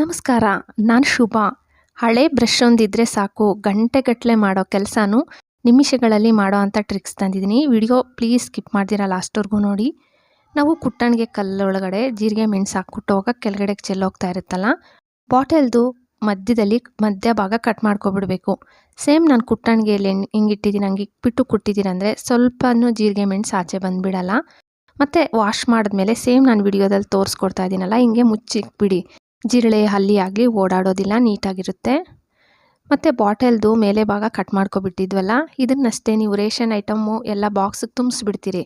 ನಮಸ್ಕಾರ. ನಾನು ಶುಭಾ. ಹಳೆ ಬ್ರಷ್ ಒಂದಿದ್ರೆ ಸಾಕು ಗಂಟೆಗಟ್ಟಲೆ ಮಾಡೋ ಕೆಲಸನೂ ನಿಮಿಷಗಳಲ್ಲಿ ಮಾಡೋ ಅಂಥ ಟ್ರಿಕ್ಸ್ ತಂದಿದ್ದೀನಿ. ವಿಡಿಯೋ ಪ್ಲೀಸ್ ಸ್ಕಿಪ್ ಮಾಡ್ದಿರಾ ಲಾಸ್ಟ್ವರೆಗೂ ನೋಡಿ. ನಾವು ಕುಟ್ಟಣಿಗೆ ಕಲ್ಲೊಳಗಡೆ ಜೀರಿಗೆ ಮೆಣಸು ಹಾಕ್ಬಿಟ್ಟು ಕೆಳಗಡೆಗೆ ಚೆಲ್ಲೋಗ್ತಾ ಇರುತ್ತಲ್ಲ, ಬಾಟಲ್ದು ಮಧ್ಯದಲ್ಲಿ ಮಧ್ಯ ಭಾಗ ಕಟ್ ಮಾಡ್ಕೊಬಿಡಬೇಕು. ಸೇಮ್ ನಾನು ಕುಟ್ಟಣಿಗೆಯಲ್ಲಿ ಹಿಂಗೆ ಇಟ್ಟಿದ್ದೀನಿ, ಹಂಗೆ ಇಟ್ಬಿಟ್ಟು ಕುಟ್ಟಿದ್ದೀನಿ ಅಂದರೆ ಸ್ವಲ್ಪನೂ ಜೀರಿಗೆ ಮೆಣಸು ಆಚೆ ಬಂದುಬಿಡಲ್ಲ. ಮತ್ತು ವಾಶ್ ಮಾಡಿದ್ಮೇಲೆ ಸೇಮ್ ನಾನು ವಿಡಿಯೋದಲ್ಲಿ ತೋರಿಸ್ಕೊಡ್ತಾ ಇದ್ದೀನಲ್ಲ, ಹಿಂಗೆ ಮುಚ್ಚಿಕ್ಬಿಡಿ. ಜಿರಳೆ ಹಲ್ಲಿ ಆಗಲಿ ಓಡಾಡೋದಿಲ್ಲ, ನೀಟಾಗಿರುತ್ತೆ. ಮತ್ತು ಬಾಟಲ್ದು ಮೇಲೆ ಭಾಗ ಕಟ್ ಮಾಡ್ಕೊಬಿಟ್ಟಿದ್ವಲ್ಲ, ಇದನ್ನಷ್ಟೇ ನೀವು ರೇಷನ್ ಐಟಮ್ಮು ಎಲ್ಲ ಬಾಕ್ಸಿಗೆ ತುಂಬಿಸ್ಬಿಡ್ತೀರಿ.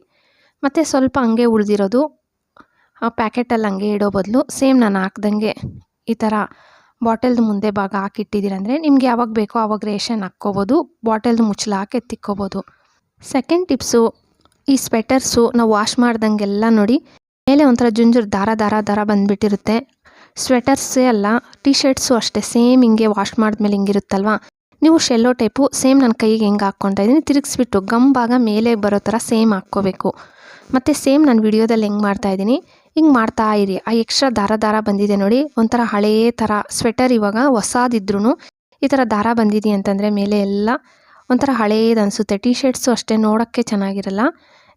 ಮತ್ತು ಸ್ವಲ್ಪ ಹಂಗೆ ಉಳಿದಿರೋದು ಆ ಪ್ಯಾಕೆಟಲ್ಲಿ ಹಂಗೆ ಇಡೋ ಬದಲು ಸೇಮ್ ನಾನು ಹಾಕ್ದಂಗೆ ಈ ಥರ ಬಾಟಲ್ದು ಮುಂದೆ ಭಾಗ ಹಾಕಿಟ್ಟಿದ್ದೀರಂದರೆ ನಿಮ್ಗೆ ಯಾವಾಗ ಬೇಕೋ ಆವಾಗ ರೇಷನ್ ಹಾಕ್ಕೋಬೋದು, ಬಾಟಲ್ದು ಮುಚ್ಚಳ ಹಾಕಿ ಎತ್ತಿಕ್ಕೋಬೋದು. ಸೆಕೆಂಡ್ ಟಿಪ್ಸು, ಈ ಸ್ವೆಟರ್ಸು ನಾವು ವಾಶ್ ಮಾಡ್ದಂಗೆಲ್ಲ ನೋಡಿ ಮೇಲೆ ಒಂಥರ ಜುಂಜುರು ದಾರ ಬಂದುಬಿಟ್ಟಿರುತ್ತೆ. ಸ್ವೆಟರ್ಸೇ ಅಲ್ಲ, ಟಿ ಶರ್ಟ್ಸು ಅಷ್ಟೇ ಸೇಮ್ ಹಿಂಗೆ ವಾಶ್ ಮಾಡಿದ್ಮೇಲೆ ಹಿಂಗಿರುತ್ತಲ್ವ, ನೀವು ಶೆಲ್ಲೋ ಟೈಪು ಸೇಮ್ ನನ್ನ ಕೈಗೆ ಹೆಂಗೆ ಹಾಕ್ಕೊತಾ ಇದ್ದೀನಿ ತಿರುಗಿಸ್ಬಿಟ್ಟು ಗಮ್ ಭಾಗ ಮೇಲೆ ಬರೋ ಥರ ಸೇಮ್ ಹಾಕ್ಕೋಬೇಕು. ಮತ್ತು ಸೇಮ್ ನಾನು ವಿಡಿಯೋದಲ್ಲಿ ಹೆಂಗೆ ಮಾಡ್ತಾಯಿದ್ದೀನಿ ಹಿಂಗೆ ಮಾಡ್ತಾ ಇರಿ. ಆ ಎಕ್ಸ್ಟ್ರಾ ದಾರ ಬಂದಿದೆ ನೋಡಿ, ಒಂಥರ ಹಳೆಯ ಥರ ಸ್ವೆಟರ್ ಇವಾಗ ಹೊಸಾದಿದ್ರೂ ಈ ಥರ ದಾರ ಬಂದಿದೆ ಅಂತಂದರೆ ಮೇಲೆ ಎಲ್ಲ ಒಂಥರ ಹಳೇದು ಅನಿಸುತ್ತೆ. ಟಿ ಶರ್ಟ್ಸು ಅಷ್ಟೇ ನೋಡೋಕ್ಕೆ ಚೆನ್ನಾಗಿರಲ್ಲ.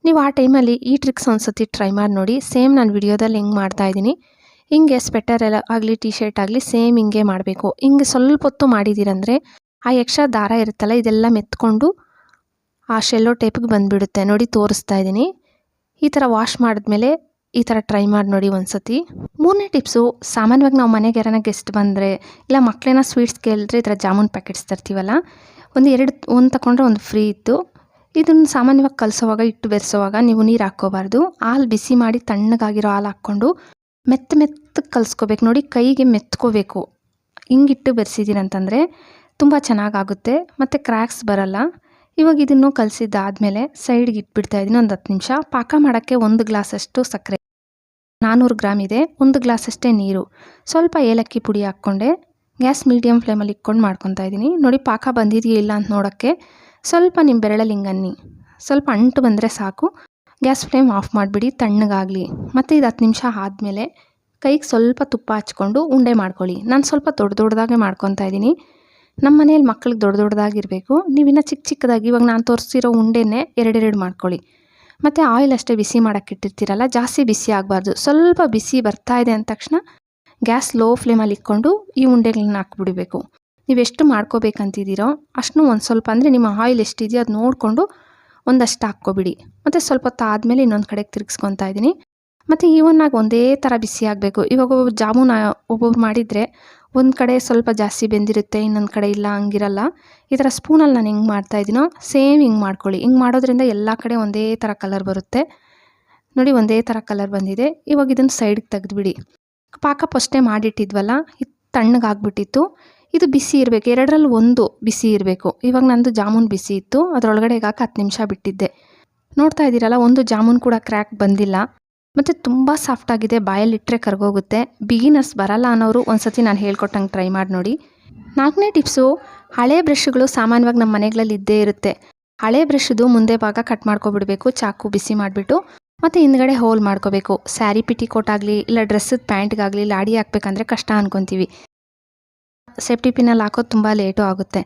ನೀವು ಆ ಟೈಮಲ್ಲಿ ಈ ಟ್ರಿಕ್ಸ್ ಒಂದ್ಸತಿ ಟ್ರೈ ಮಾಡಿ ನೋಡಿ. ಸೇಮ್ ನಾನು ವಿಡಿಯೋದಲ್ಲಿ ಹೆಂಗೆ ಮಾಡ್ತಾಯಿದ್ದೀನಿ ಹಿಂಗೆ ಸ್ವೆಟರ್ ಎಲ್ಲ ಆಗಲಿ ಟಿ ಶರ್ಟ್ ಆಗಲಿ ಸೇಮ್ ಹಿಂಗೆ ಮಾಡಬೇಕು. ಹಿಂಗೆ ಸ್ವಲ್ಪ ಹೊತ್ತು ಮಾಡಿದ್ದೀರಂದರೆ ಆ ಎಕ್ಸ್ಟ್ರಾ ದಾರ ಇರುತ್ತಲ್ಲ ಇದೆಲ್ಲ ಮೆತ್ಕೊಂಡು ಆ ಶೆಲ್ಲೋ ಟೈಪಿಗೆ ಬಂದುಬಿಡುತ್ತೆ. ನೋಡಿ ತೋರಿಸ್ತಾ ಇದ್ದೀನಿ. ಈ ಥರ ವಾಶ್ ಮಾಡಿದ್ಮೇಲೆ ಈ ಥರ ಟ್ರೈ ಮಾಡಿ ನೋಡಿ ಒಂದ್ಸತಿ. ಮೂರನೇ ಟಿಪ್ಸು, ಸಾಮಾನ್ಯವಾಗಿ ನಾವು ಮನೆಗೆ ಯಾರನ್ನ ಗೆಸ್ಟ್ ಬಂದರೆ ಇಲ್ಲ ಮಕ್ಕಳೇನ ಸ್ವೀಟ್ಸ್ ಕೇಳಿದ್ರೆ ಈ ಥರ ಜಾಮೂನ್ ಪ್ಯಾಕೆಟ್ಸ್ ತರ್ತೀವಲ್ಲ, ಒಂದು ತಗೊಂಡ್ರೆ ಒಂದು ಫ್ರೀ ಇತ್ತು. ಇದನ್ನು ಸಾಮಾನ್ಯವಾಗಿ ಕಲಸೋವಾಗ ಹಿಟ್ಟು ಬೆರೆಸೋವಾಗ ನೀವು ನೀರು ಹಾಕ್ಕೋಬಾರ್ದು. ಹಾಲು ಬಿಸಿ ಮಾಡಿ ತಣ್ಣಗಾಗಿರೋ ಹಾಲು ಹಾಕ್ಕೊಂಡು ಮೆತ್ತಗೆ ಕಲಿಸ್ಕೋಬೇಕು. ನೋಡಿ ಕೈಗೆ ಮೆತ್ಕೋಬೇಕು. ಹಿಂಗಿಟ್ಟು ಬೆರೆಸಿದ್ದೀರಂತಂದರೆ ತುಂಬ ಚೆನ್ನಾಗಾಗುತ್ತೆ ಮತ್ತು ಕ್ರ್ಯಾಕ್ಸ್ ಬರಲ್ಲ. ಇವಾಗ ಇದನ್ನು ಕಲಸಿದ್ದಾದಮೇಲೆ ಸೈಡ್ಗೆ ಇಟ್ಬಿಡ್ತಾಯಿದ್ದೀನಿ ಒಂದು 10 ನಿಮಿಷ. ಪಾಕ ಮಾಡೋಕ್ಕೆ 1 ಗ್ಲಾಸಷ್ಟು ಸಕ್ಕರೆ, 400 ಗ್ರಾಮ್ ಇದೆ, 1 ಗ್ಲಾಸಷ್ಟೇ ನೀರು, ಸ್ವಲ್ಪ ಏಲಕ್ಕಿ ಪುಡಿ ಹಾಕ್ಕೊಂಡೆ ಗ್ಯಾಸ್ ಮೀಡಿಯಮ್ ಫ್ಲೇಮಲ್ಲಿ ಇಟ್ಕೊಂಡು ಮಾಡ್ಕೊತಾ ಇದ್ದೀನಿ. ನೋಡಿ ಪಾಕ ಬಂದಿದೆಯಾ ಇಲ್ಲ ಅಂತ ನೋಡೋಕ್ಕೆ ಸ್ವಲ್ಪ ನಿಮ್ಮ ಬೆರಳಲ್ಲಿ ಹಿಂಗನ್ನಿ, ಸ್ವಲ್ಪ ಅಂಟು ಬಂದರೆ ಸಾಕು. ಗ್ಯಾಸ್ ಫ್ಲೇಮ್ ಆಫ್ ಮಾಡಿಬಿಡಿ, ತಣ್ಣಗಾಗಲಿ. ಮತ್ತು ಇದು 10 ನಿಮಿಷ ಆದಮೇಲೆ ಕೈಗೆ ಸ್ವಲ್ಪ ತುಪ್ಪ ಹಚ್ಕೊಂಡು ಉಂಡೆ ಮಾಡ್ಕೊಳ್ಳಿ. ನಾನು ಸ್ವಲ್ಪ ದೊಡ್ಡದಾಗೆ ಮಾಡ್ಕೊತಾ ಇದ್ದೀನಿ. ನಮ್ಮ ಮನೇಲಿ ಮಕ್ಳಿಗೆ ದೊಡ್ಡದಾಗಿರಬೇಕು. ನೀವಿನ್ನು ಚಿಕ್ಕದಾಗಿ ಇವಾಗ ನಾನು ತೋರಿಸಿರೋ ಉಂಡೆನೇ 2 ಮಾಡ್ಕೊಳ್ಳಿ. ಮತ್ತು ಆಯಿಲ್ ಅಷ್ಟೇ ಬಿಸಿ ಮಾಡೋಕ್ಕೆ ಇಟ್ಟಿರ್ತೀರಲ್ಲ, ಜಾಸ್ತಿ ಬಿಸಿ ಆಗಬಾರ್ದು. ಸ್ವಲ್ಪ ಬಿಸಿ ಬರ್ತಾ ಇದೆ ಅಂದ ತಕ್ಷಣ ಗ್ಯಾಸ್ ಲೋ ಫ್ಲೇಮಲ್ಲಿ ಇಟ್ಕೊಂಡು ಈ ಉಂಡೆಗಳನ್ನ ಹಾಕ್ಬಿಡಬೇಕು. ನೀವೆಷ್ಟು ಮಾಡ್ಕೋಬೇಕಂತಿದ್ದೀರೋ ಅಷ್ಟು ಒಂದು ಸ್ವಲ್ಪ, ಅಂದರೆ ನಿಮ್ಮ ಆಯಿಲ್ ಎಷ್ಟಿದೆಯೋ ಅದು ನೋಡಿಕೊಂಡು ಒಂದಷ್ಟು ಹಾಕ್ಕೊಬಿಡಿ. ಮತ್ತು ಸ್ವಲ್ಪ ಹೊತ್ತು ಆದಮೇಲೆ ಇನ್ನೊಂದು ಕಡೆಗೆ ತಿರುಗಿಸ್ಕೊತಾ ಇದ್ದೀನಿ. ಮತ್ತು ಈವನ್ನಾಗಿ ಒಂದೇ ಥರ ಬಿಸಿ ಆಗಬೇಕು. ಇವಾಗ ಜಾಮೂನು ಒಬ್ಬೊಬ್ರು ಮಾಡಿದರೆ ಒಂದು ಕಡೆ ಸ್ವಲ್ಪ ಜಾಸ್ತಿ ಬೆಂದಿರುತ್ತೆ, ಇನ್ನೊಂದು ಕಡೆ ಇಲ್ಲ, ಹಂಗಿರಲ್ಲ. ಈ ಥರ ಸ್ಪೂನಲ್ಲಿ ನಾನು ಹೆಂಗೆ ಮಾಡ್ತಾಯಿದ್ದೀನೋ ಸೇಮ್ ಹಿಂಗೆ ಮಾಡ್ಕೊಳ್ಳಿ. ಹಿಂಗೆ ಮಾಡೋದ್ರಿಂದ ಎಲ್ಲ ಕಡೆ ಒಂದೇ ಥರ ಕಲರ್ ಬರುತ್ತೆ. ನೋಡಿ ಒಂದೇ ಥರ ಕಲರ್ ಬಂದಿದೆ. ಇವಾಗ ಇದನ್ನು ಸೈಡ್ಗೆ ತೆಗೆದುಬಿಡಿ. ಪಾಕ ಫಸ್ಟೇ ಮಾಡಿಟ್ಟಿದ್ವಲ್ಲ, ಇದು ತಣ್ಣಗಾಗ್ಬಿಟ್ಟಿತ್ತು. ಇದು ಬಿಸಿ ಇರಬೇಕು, 2ರಲ್ಲಿ 1 ಬಿಸಿ ಇರಬೇಕು. ಇವಾಗ ನಂದು ಜಾಮೂನು ಬಿಸಿ ಇತ್ತು, ಅದರೊಳಗಡೆ ಹಾಕಿ 10 ನಿಮಿಷ ಬಿಟ್ಟಿದ್ದೆ. ನೋಡ್ತಾ ಇದ್ದೀರಲ್ಲ, ಒಂದು ಜಾಮೂನು ಕೂಡ ಕ್ರ್ಯಾಕ್ ಬಂದಿಲ್ಲ. ಮತ್ತು ತುಂಬ ಸಾಫ್ಟಾಗಿದೆ, ಬಾಯಲ್ಲಿಟ್ಟರೆ ಕರ್ಗೋಗುತ್ತೆ. ಬಿಗಿನರ್ಸ್ ಬರಲ್ಲ ಅನ್ನೋರು ಒಂದ್ಸತಿ ನಾನು ಹೇಳ್ಕೊಟ್ಟಂಗೆ ಟ್ರೈ ಮಾಡಿ ನೋಡಿ. 4ನೇ ಟಿಪ್ಸು, ಹಳೆ ಬ್ರಷ್ಗಳು ಸಾಮಾನ್ಯವಾಗಿ ನಮ್ಮ ಮನೆಗಳಲ್ಲಿ ಇದ್ದೇ ಇರುತ್ತೆ. ಹಳೆ ಬ್ರಷ್ದು ಮುಂದೆ ಭಾಗ ಕಟ್ ಮಾಡ್ಕೊಬಿಡಬೇಕು, ಚಾಕು ಬಿಸಿ ಮಾಡಿಬಿಟ್ಟು. ಮತ್ತು ಹಿಂದ್ಗಡೆ ಹೋಲ್ ಮಾಡ್ಕೋಬೇಕು. ಸ್ಯಾರಿ ಪಿಟಿಕೋಟ್ ಆಗಲಿ ಇಲ್ಲ ಡ್ರೆಸ್ಸದ ಪ್ಯಾಂಟ್ಗಾಗಲಿ ಲಾಡಿ ಹಾಕ್ಬೇಕಂದ್ರೆ ಕಷ್ಟ ಅನ್ಕೊತೀವಿ. ಸೇಫ್ಟಿ ಪಿನ್ನಲ್ಲಿ ಹಾಕೋದು ತುಂಬ ಲೇಟು ಆಗುತ್ತೆ.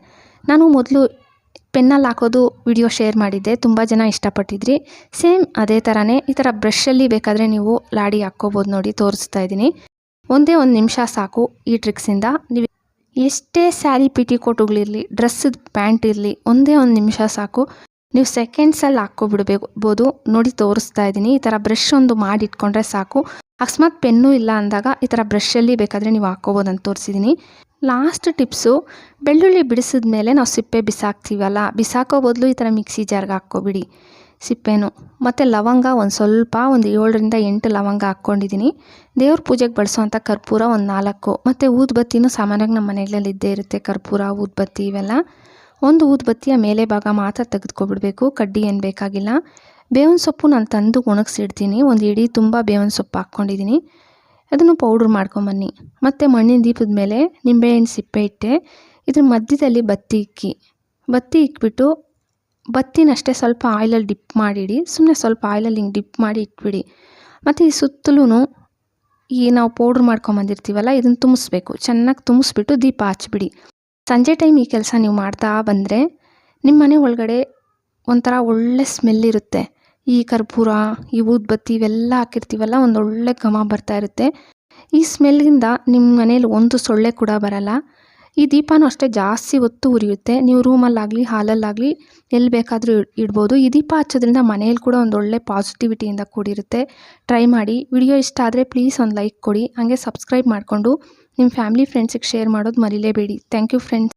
ನಾನು ಮೊದಲು ಪೆನ್ನಲ್ಲಿ ಹಾಕೋದು ವಿಡಿಯೋ ಶೇರ್ ಮಾಡಿದ್ದೆ, ತುಂಬ ಜನ ಇಷ್ಟಪಟ್ಟಿದ್ರಿ. ಸೇಮ್ ಅದೇ ಥರನೇ ಈ ಥರ ಬ್ರಷಲ್ಲಿ ಬೇಕಾದರೆ ನೀವು ಲಾಡಿ ಹಾಕ್ಕೋಬೋದು. ನೋಡಿ ತೋರಿಸ್ತಾ ಇದ್ದೀನಿ. ಒಂದೇ 1 ನಿಮಿಷ ಸಾಕು ಈ ಟ್ರಿಕ್ಸಿಂದ. ನೀವು ಎಷ್ಟೇ ಸ್ಯಾರಿ ಪಿಟಿಕೋಟುಗಳಿರಲಿ ಡ್ರೆಸ್ಸದ ಪ್ಯಾಂಟ್ ಇರಲಿ, ಒಂದೇ 1 ನಿಮಿಷ ಸಾಕು. ನೀವು ಸೆಕೆಂಡ್ಸಲ್ಲಿ ಹಾಕ್ಕೊಬಿಡ್ಬೋದು. ನೋಡಿ ತೋರಿಸ್ತಾ ಇದ್ದೀನಿ. ಈ ಥರ ಬ್ರಷ್ ಒಂದು ಮಾಡಿ ಇಟ್ಕೊಂಡ್ರೆ ಸಾಕು. ಅಕಸ್ಮಾತ್ ಪೆನ್ನು ಇಲ್ಲ ಅಂದಾಗ ಈ ಥರ ಬ್ರಷಲ್ಲಿ ಬೇಕಾದರೆ ನೀವು ಹಾಕ್ಕೋಬೋದು ಅಂತ ತೋರಿಸಿದ್ದೀನಿ. ಲಾಸ್ಟ್ ಟಿಪ್ಸು, ಬೆಳ್ಳುಳ್ಳಿ ಬಿಡಿಸಿದ ಮೇಲೆ ನಾವು ಸಿಪ್ಪೆ ಬಿಸಾಕ್ತೀವಲ್ಲ, ಬಿಸಾಕೋ ಬದಲು ಈ ಥರ ಮಿಕ್ಸಿ ಜಾರ್ಗೆ ಹಾಕ್ಕೊಬಿಡಿ ಸಿಪ್ಪೆನೂ. ಮತ್ತು ಲವಂಗ ಒಂದು ಸ್ವಲ್ಪ, ಒಂದು 7ರಿಂದ 8 ಲವಂಗ ಹಾಕ್ಕೊಂಡಿದ್ದೀನಿ. ದೇವ್ರ ಪೂಜೆಗೆ ಬಳಸೋವಂಥ ಕರ್ಪೂರ ಒಂದು 4, ಮತ್ತು ಊದುಬತ್ತಿನೂ ಸಾಮಾನ್ಯವಾಗಿ ನಮ್ಮ ಮನೆಗಳಲ್ಲಿ ಇದ್ದೇ ಇರುತ್ತೆ. ಕರ್ಪೂರ, ಊದುಬತ್ತಿ ಇವೆಲ್ಲ. ಒಂದು ಊದುಬತ್ತಿಯ ಮೇಲೆ ಭಾಗ ಮಾತ್ರ ತೆಗೆದುಕೊಬಿಡ್ಬೇಕು, ಕಡ್ಡಿ ಏನು ಬೇಕಾಗಿಲ್ಲ. ಬೇವಿನ ಸೊಪ್ಪು ನಾನು ತಂದು ಒಣಗಿಸಿಡ್ತೀನಿ. ಒಂದು ಇಡೀ ತುಂಬ ಬೇವಿನ ಸೊಪ್ಪು ಹಾಕ್ಕೊಂಡಿದ್ದೀನಿ. ಅದನ್ನು ಪೌಡ್ರ್ ಮಾಡ್ಕೊಂಬನ್ನಿ. ಮತ್ತು ಮಣ್ಣಿನ ದೀಪದ ಮೇಲೆ ನಿಂಬೆಹಣ್ಣು ಸಿಪ್ಪೆ ಇಟ್ಟೆ ಇದ್ರ ಮಧ್ಯದಲ್ಲಿ ಬತ್ತಿ ಇಕ್ಬಿಟ್ಟು ಬತ್ತಿನಷ್ಟೇ ಸ್ವಲ್ಪ ಆಯಿಲಲ್ಲಿ ಡಿಪ್ ಮಾಡಿಡಿ. ಸುಮ್ಮನೆ ಸ್ವಲ್ಪ ಆಯಿಲಲ್ಲಿ ಹಿಂಗೆ ಡಿಪ್ ಮಾಡಿ ಇಟ್ಬಿಡಿ. ಮತ್ತು ಈ ಸುತ್ತಲೂ ಈ ನಾವು ಪೌಡ್ರ್ ಮಾಡ್ಕೊಂಬಂದಿರ್ತೀವಲ್ಲ ಇದನ್ನು ತುಂಬಿಸ್ಬೇಕು. ಚೆನ್ನಾಗಿ ತುಂಬಿಸ್ಬಿಟ್ಟು ದೀಪ ಹಚ್ಬಿಡಿ. ಸಂಜೆ ಟೈಮ್ ಈ ಕೆಲಸ ನೀವು ಮಾಡ್ತಾ ಬಂದರೆ ನಿಮ್ಮ ಮನೆ ಒಳಗಡೆ ಒಂಥರ ಒಳ್ಳೆ ಸ್ಮೆಲ್ ಇರುತ್ತೆ. ಈ ಕರ್ಪೂರ, ಈ ಊದುಬತ್ತಿ ಇವೆಲ್ಲ ಹಾಕಿರ್ತೀವಲ್ಲ, ಒಂದೊಳ್ಳೆ ಘಮ ಬರ್ತಾ ಇರುತ್ತೆ. ಈ ಸ್ಮೆಲ್ಲಿಂದ ನಿಮ್ಮ ಮನೇಲಿ ಒಂದು ಸೊಳ್ಳೆ ಕೂಡ ಬರಲ್ಲ. ಈ ದೀಪನೂ ಅಷ್ಟೇ ಜಾಸ್ತಿ ಹೊತ್ತು ಉರಿಯುತ್ತೆ. ನೀವು ರೂಮಲ್ಲಾಗಲಿ ಹಾಲಲ್ಲಾಗಲಿ ಎಲ್ಲಿ ಬೇಕಾದರೂ ಇಡ್ಬೋದು. ಈ ದೀಪ ಹಚ್ಚೋದ್ರಿಂದ ಮನೇಲಿ ಕೂಡ ಒಂದೊಳ್ಳೆ ಪಾಸಿಟಿವಿಟಿಯಿಂದ ಕೂಡಿರುತ್ತೆ. ಟ್ರೈ ಮಾಡಿ. ವಿಡಿಯೋ ಇಷ್ಟ ಆದರೆ ಪ್ಲೀಸ್ ಒಂದು ಲೈಕ್ ಕೊಡಿ. ಹಾಗೆ ಸಬ್ಸ್ಕ್ರೈಬ್ ಮಾಡಿಕೊಂಡು ನಿಮ್ಮ ಫ್ಯಾಮಿಲಿ ಫ್ರೆಂಡ್ಸಿಗೆ ಶೇರ್ ಮಾಡೋದು ಮರಿಲೇಬೇಡಿ. Thank you friends.